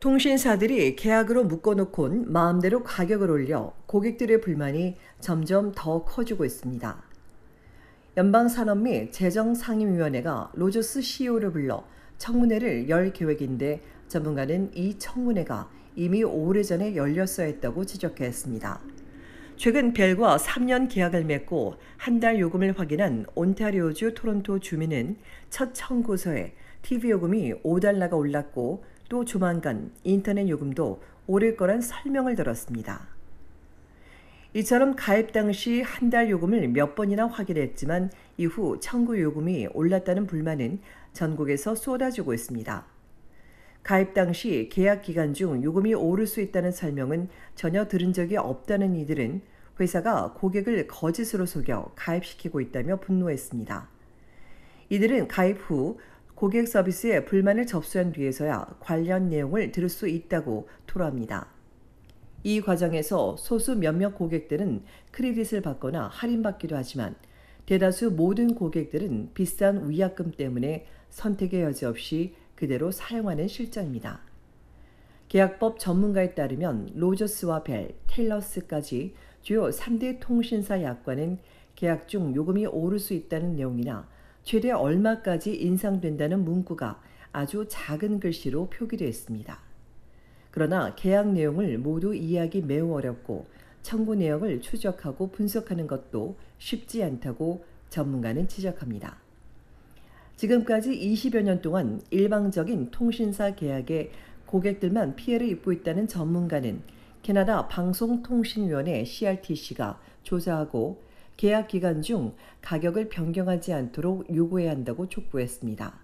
통신사들이 계약으로 묶어놓곤 마음대로 가격을 올려 고객들의 불만이 점점 더 커지고 있습니다. 연방산업 및 재정상임위원회가 로저스 CEO를 불러 청문회를 열 계획인데 전문가는 이 청문회가 이미 오래전에 열렸어야 했다고 지적했습니다. 최근 벨과 3년 계약을 맺고 한 달 요금을 확인한 온타리오주 토론토 주민은 첫 청구서에 TV 요금이 $5가 올랐고 또 조만간 인터넷 요금도 오를 거란 설명을 들었습니다. 이처럼 가입 당시 한 달 요금을 몇 번이나 확인했지만 이후 청구 요금이 올랐다는 불만은 전국에서 쏟아지고 있습니다. 가입 당시 계약 기간 중 요금이 오를 수 있다는 설명은 전혀 들은 적이 없다는 이들은 회사가 고객을 거짓으로 속여 가입시키고 있다며 분노했습니다. 이들은 가입 후 고객 서비스에 불만을 접수한 뒤에서야 관련 내용을 들을 수 있다고 토로합니다. 이 과정에서 소수 몇몇 고객들은 크레딧을 받거나 할인받기도 하지만 대다수 모든 고객들은 비싼 위약금 때문에 선택의 여지 없이 그대로 사용하는 실정입니다. 계약법 전문가에 따르면 로저스와 벨, 텔러스까지 주요 3대 통신사 약관은 계약 중 요금이 오를 수 있다는 내용이나 최대 얼마까지 인상된다는 문구가 아주 작은 글씨로 표기되어 있습니다. 그러나 계약 내용을 모두 이해하기 매우 어렵고 청구 내역을 추적하고 분석하는 것도 쉽지 않다고 전문가는 지적합니다. 지금까지 20여 년 동안 일방적인 통신사 계약에 고객들만 피해를 입고 있다는 전문가는 캐나다 방송통신위원회 CRTC가 조사하고 계약 기간 중 가격을 변경하지 않도록 요구해야 한다고 촉구했습니다.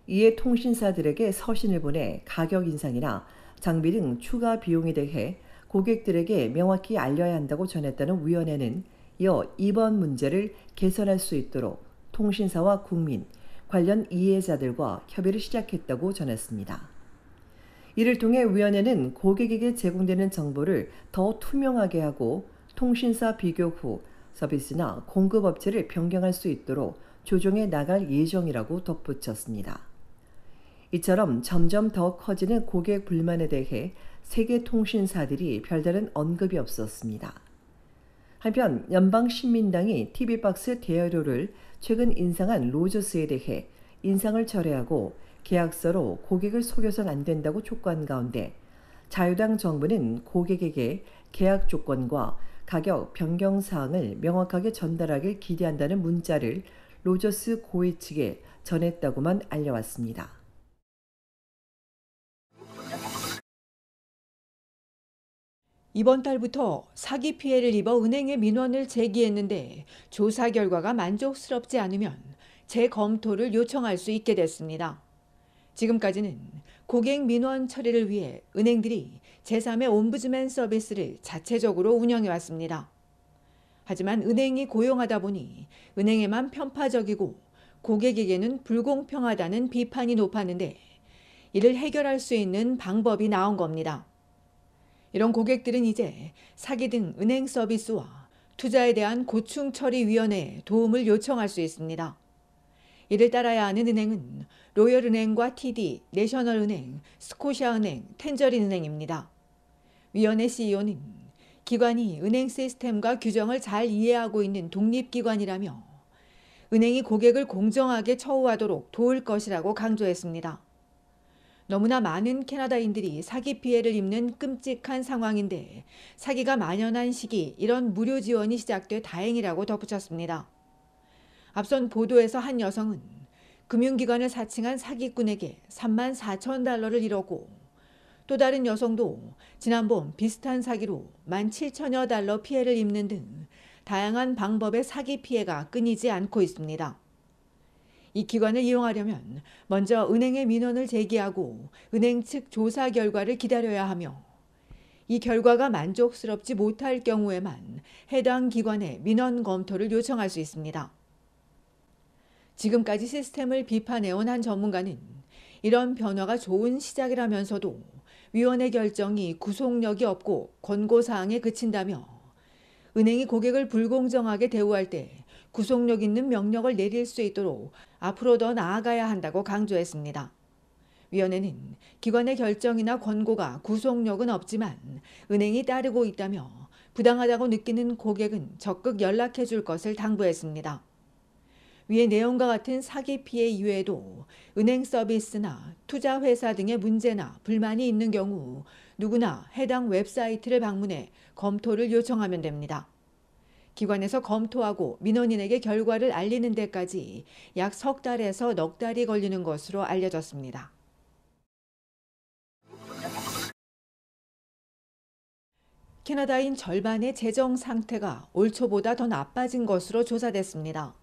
이에 통신사들에게 서신을 보내 가격 인상이나 장비 등 추가 비용에 대해 고객들에게 명확히 알려야 한다고 전했다는 위원회는 이어 이번 문제를 개선할 수 있도록 통신사와 국민, 관련 이해자들과 협의를 시작했다고 전했습니다. 이를 통해 위원회는 고객에게 제공되는 정보를 더 투명하게 하고 통신사 비교 후 서비스나 공급업체를 변경할 수 있도록 조정해 나갈 예정이라고 덧붙였습니다. 이처럼 점점 더 커지는 고객 불만에 대해 세계 통신사들이 별다른 언급이 없었습니다. 한편 연방신민당이 TV박스 대여료를 최근 인상한 로저스에 대해 인상을 철회하고 계약서로 고객을 속여선 안 된다고 촉구한 가운데 자유당 정부는 고객에게 계약 조건과 가격 변경 사항을 명확하게 전달하길 기대한다는 문자를 로저스 고위 측에 전했다고만 알려왔습니다. 이번 달부터 사기 피해를 입어 은행에 민원을 제기했는데 조사 결과가 만족스럽지 않으면 재검토를 요청할 수 있게 됐습니다. 지금까지는 고객 민원 처리를 위해 은행들이 제3의 옴부즈맨 서비스를 자체적으로 운영해왔습니다. 하지만 은행이 고용하다 보니 은행에만 편파적이고 고객에게는 불공평하다는 비판이 높았는데 이를 해결할 수 있는 방법이 나온 겁니다. 이런 고객들은 이제 사기 등 은행 서비스와 투자에 대한 고충처리위원회에 도움을 요청할 수 있습니다. 이를 따라야 하는 은행은 로열은행과 TD, 내셔널은행, 스코시아은행, 텐저린은행입니다. 위원회 CEO는 기관이 은행 시스템과 규정을 잘 이해하고 있는 독립기관이라며 은행이 고객을 공정하게 처우하도록 도울 것이라고 강조했습니다. 너무나 많은 캐나다인들이 사기 피해를 입는 끔찍한 상황인데 사기가 만연한 시기 이런 무료 지원이 시작돼 다행이라고 덧붙였습니다. 앞선 보도에서 한 여성은 금융기관을 사칭한 사기꾼에게 $34,000를 잃었고 또 다른 여성도 지난봄 비슷한 사기로 $17,000여 피해를 입는 등 다양한 방법의 사기 피해가 끊이지 않고 있습니다. 이 기관을 이용하려면 먼저 은행에 민원을 제기하고 은행 측 조사 결과를 기다려야 하며 이 결과가 만족스럽지 못할 경우에만 해당 기관에 민원 검토를 요청할 수 있습니다. 지금까지 시스템을 비판해온 한 전문가는 이런 변화가 좋은 시작이라면서도 위원회 결정이 구속력이 없고 권고사항에 그친다며 은행이 고객을 불공정하게 대우할 때 구속력 있는 명령을 내릴 수 있도록 앞으로 더 나아가야 한다고 강조했습니다. 위원회는 기관의 결정이나 권고가 구속력은 없지만 은행이 따르고 있다며 부당하다고 느끼는 고객은 적극 연락해 줄 것을 당부했습니다. 위의 내용과 같은 사기 피해 이외에도 은행 서비스나 투자회사 등의 문제나 불만이 있는 경우 누구나 해당 웹사이트를 방문해 검토를 요청하면 됩니다. 기관에서 검토하고 민원인에게 결과를 알리는 데까지 약 석 달에서 넉 달이 걸리는 것으로 알려졌습니다. 캐나다인 절반의 재정 상태가 올 초보다 더 나빠진 것으로 조사됐습니다.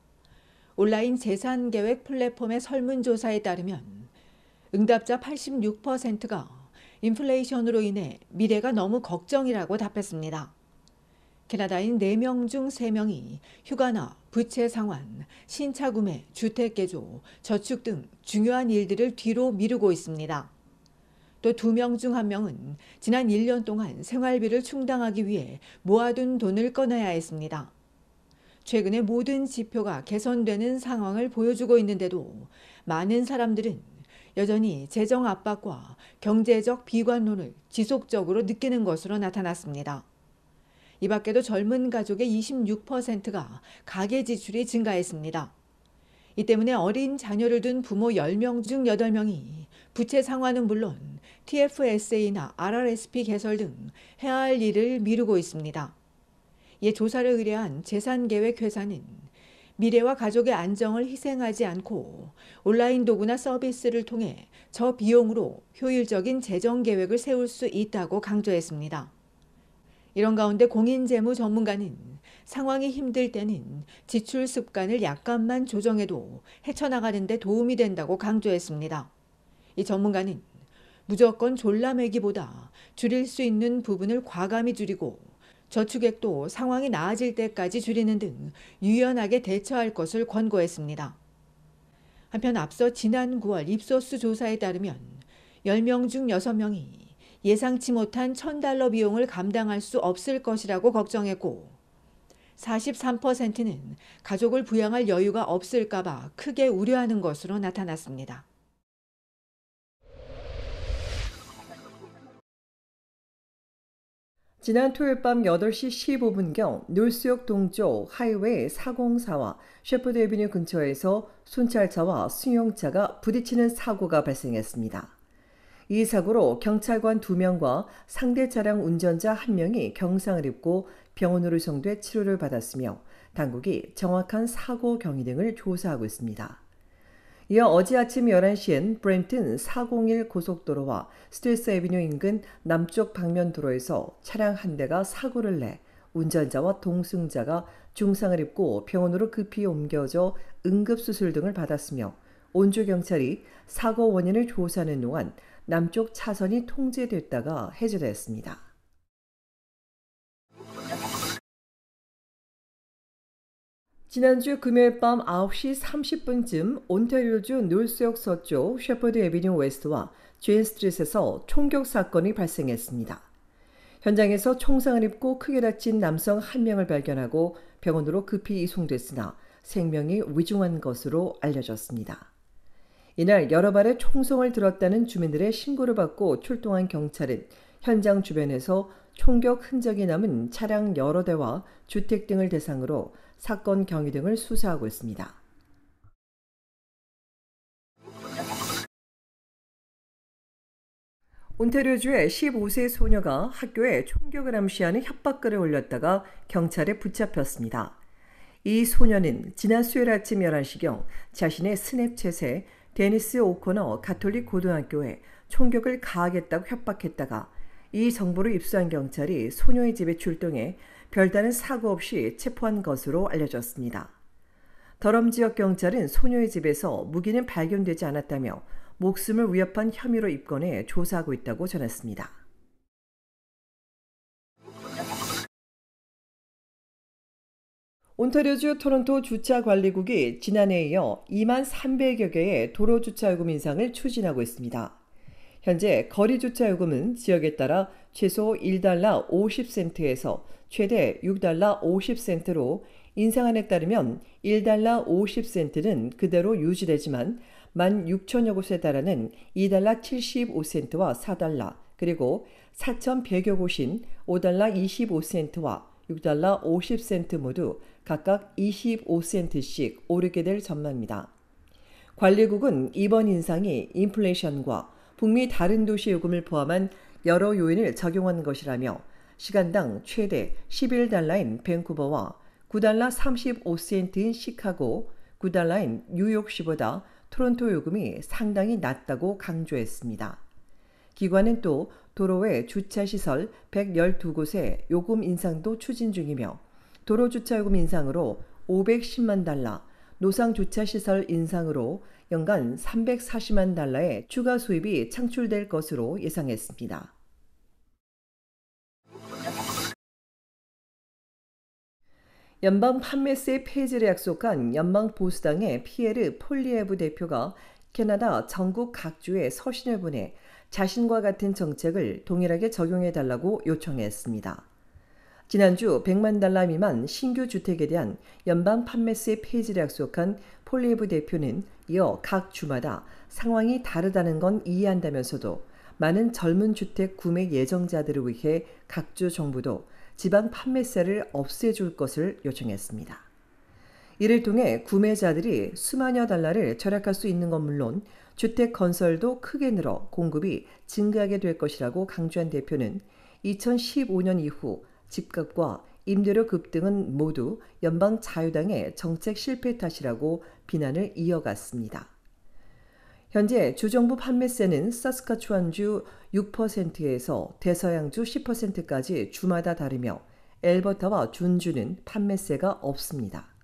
온라인 재산 계획 플랫폼의 설문조사에 따르면 응답자 86%가 인플레이션으로 인해 미래가 너무 걱정이라고 답했습니다. 캐나다인 4명 중 3명이 휴가나 부채 상환, 신차 구매, 주택 개조, 저축 등 중요한 일들을 뒤로 미루고 있습니다. 또 2명 중 1명은 지난 1년 동안 생활비를 충당하기 위해 모아둔 돈을 꺼내야 했습니다. 최근에 모든 지표가 개선되는 상황을 보여주고 있는데도 많은 사람들은 여전히 재정 압박과 경제적 비관론을 지속적으로 느끼는 것으로 나타났습니다. 이 밖에도 젊은 가족의 26%가 가계 지출이 증가했습니다. 이 때문에 어린 자녀를 둔 부모 10명 중 8명이 부채 상환은 물론 TFSA나 RRSP 개설 등 해야 할 일을 미루고 있습니다. 이에 조사를 의뢰한 재산계획회사는 미래와 가족의 안정을 희생하지 않고 온라인 도구나 서비스를 통해 저비용으로 효율적인 재정 계획을 세울 수 있다고 강조했습니다. 이런 가운데 공인재무 전문가는 상황이 힘들 때는 지출 습관을 약간만 조정해도 헤쳐나가는 데 도움이 된다고 강조했습니다. 이 전문가는 무조건 졸라매기보다 줄일 수 있는 부분을 과감히 줄이고 저축액도 상황이 나아질 때까지 줄이는 등 유연하게 대처할 것을 권고했습니다. 한편 앞서 지난 9월 입소스 조사에 따르면 10명 중 6명이 예상치 못한 $1,000 비용을 감당할 수 없을 것이라고 걱정했고 43%는 가족을 부양할 여유가 없을까 봐 크게 우려하는 것으로 나타났습니다. 지난 토요일 밤 8시 15분경 놀스역 동쪽 하이웨이 404와 셰퍼드 애비뉴 근처에서 순찰차와 승용차가 부딪히는 사고가 발생했습니다. 이 사고로 경찰관 2명과 상대 차량 운전자 1명이 경상을 입고 병원으로 이송돼 치료를 받았으며 당국이 정확한 사고 경위 등을 조사하고 있습니다. 이어 어제 아침 11시엔 브램튼 401 고속도로와 스트리스 애비뉴 인근 남쪽 방면 도로에서 차량 한 대가 사고를 내 운전자와 동승자가 중상을 입고 병원으로 급히 옮겨져 응급수술 등을 받았으며 온주경찰이 사고 원인을 조사하는 동안 남쪽 차선이 통제됐다가 해제됐습니다. 지난주 금요일 밤 9시 30분쯤 온타리오주 놀스역 서쪽 셰퍼드 애비뉴 웨스트와 제인 스트리트에서 총격 사건이 발생했습니다. 현장에서 총상을 입고 크게 다친 남성 1명을 발견하고 병원으로 급히 이송됐으나 생명이 위중한 것으로 알려졌습니다. 이날 여러 발의 총성을 들었다는 주민들의 신고를 받고 출동한 경찰은 현장 주변에서 총격 흔적이 남은 차량 여러 대와 주택 등을 대상으로 사건 경위 등을 수사하고 있습니다. 온타리오주의 15세 소녀가 학교에 총격을 암시하는 협박글을 올렸다가 경찰에 붙잡혔습니다. 이 소녀는 지난 수요일 아침 11시경 자신의 스냅챗에 데니스 오코너 가톨릭 고등학교에 총격을 가하겠다고 협박했다가 이 정보를 입수한 경찰이 소녀의 집에 출동해 별다른 사고 없이 체포한 것으로 알려졌습니다. 더럼 지역 경찰은 소녀의 집에서 무기는 발견되지 않았다며 목숨을 위협한 혐의로 입건해 조사하고 있다고 전했습니다. 온타리오주 토론토 주차관리국이 지난해에 이어 2만 300여 개의 도로 주차요금 인상을 추진하고 있습니다. 현재 거리 주차요금은 지역에 따라 최소 $1 50센트에서 최대 $6 50센트로 인상안에 따르면 1달러 50센트는 그대로 유지되지만 16,000여 곳에 달하는 2달러 75센트와 4달러, 그리고 4,100여 곳인 5달러 25센트와 6달러 50센트 모두 각각 25센트씩 오르게 될 전망입니다. 관리국은 이번 인상이 인플레이션과 북미 다른 도시 요금을 포함한 여러 요인을 적용한 것이라며 시간당 최대 11달러인 밴쿠버와 9달러 35센트인 시카고, 9달러인 뉴욕시보다 토론토 요금이 상당히 낮다고 강조했습니다. 기관은 또 도로외 주차시설 112곳의 요금 인상도 추진 중이며 도로 주차요금 인상으로 510만 달러, 노상 주차시설 인상으로 연간 340만 달러의 추가 수입이 창출될 것으로 예상했습니다. 연방 판매세 폐지를 약속한 연방 보수당의 피에르 폴리에브 대표가 캐나다 전국 각주에 서신을 보내 자신과 같은 정책을 동일하게 적용해달라고 요청했습니다. 지난주 100만 달러 미만 신규 주택에 대한 연방 판매세 폐지를 약속한 폴리에브 대표는 이어 각 주마다 상황이 다르다는 건 이해한다면서도 많은 젊은 주택 구매 예정자들을 위해 각주 정부도 지방 판매세를 없애줄 것을 요청했습니다. 이를 통해 구매자들이 수만여 달러를 절약할 수 있는 건 물론 주택 건설도 크게 늘어 공급이 증가하게 될 것이라고 강조한 대표는 2015년 이후 집값과 임대료 급등은 모두 연방 자유당의 정책 실패 탓이라고 비난을 이어갔습니다. 현재 주정부 판매세는 사스카추안주 6%에서 대서양주 10%까지 주마다 다르며 엘버타와 준주는 판매세가 없습니다.